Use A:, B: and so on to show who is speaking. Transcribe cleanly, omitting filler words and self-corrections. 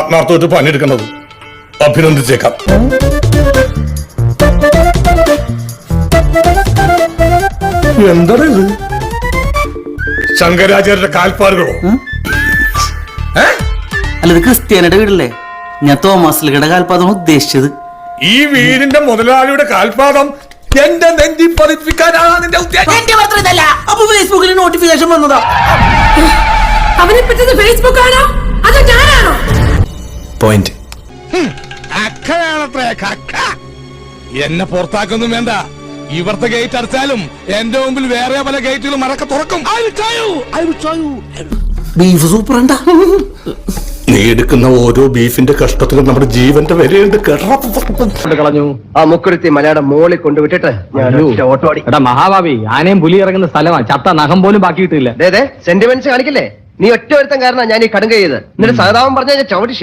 A: ആത്മാർത്ഥമായിട്ട് പണിയെടുക്കുന്നത്. അഭിനന്ദിച്ചേക്കാം. എന്താണ് ഇത്? ശങ്കരാചാര്യരുടെ കാൽപ്പാടുകളോ?
B: അല്ല, ഇത് ക്രിസ്ത്യാനിയുടെ വീടല്ലേ? ഞാൻ തോമസിലയുടെ കാൽപാദമാണ് ഉദ്ദേശിച്ചത്.
A: ഈ വീടിന്റെ മുതലാളിയുടെ കാൽപാദം എന്റെ നെഞ്ചി പതിപ്പിക്കാനാണ് നിന്റെ ഉദ്ദേശം?
B: അപ്പൊ ഫേസ്ബുക്കിൽ നോട്ടിഫിക്കേഷൻ വന്നതാ.
C: അവനെ പറ്റുന്നത് ഫേസ്ബുക്ക് ആണോ അതോ ഞാനാണോ?
D: പോയിന്റ്.
E: എന്നെ പുറത്താക്കൊന്നും വേണ്ട. ഇവിടുത്തെ ഗേറ്റ് അടച്ചാലും എന്റെ മുമ്പിൽ വേറെ പല ഗേറ്റുകളും മറക്ക തുറക്കും.
B: ബീഫ് സൂപ്പർ ഉണ്ടാ.
A: നീ എടുക്കുന്ന ഓരോ ബീഫിന്റെ കഷ്ടത്തിലും നമ്മുടെ ജീവന്റെ വിലയുണ്ട്.
F: കളഞ്ഞു ആ മുക്കുരുത്തി മലയാളം മോളിൽ കൊണ്ടുവിട്ടിട്ട് ഓട്ടോ അടി.
G: മഹാഭാവി, ആനയും പുലി ഇറങ്ങുന്ന സ്ഥലമാണ്. ചത്ത നഖം പോലും ബാക്കി കിട്ടില്ല.
F: സെന്റിമെന്റ്സ് കാണിക്കില്ലേ? നീ ഒറ്റ ഒരുത്തം കാരണം ഞാൻ ഈ കടുങ്ക ചെയ്ത് എന്നിട്ട് സഹതാപം പറഞ്ഞ ചവിട്ടി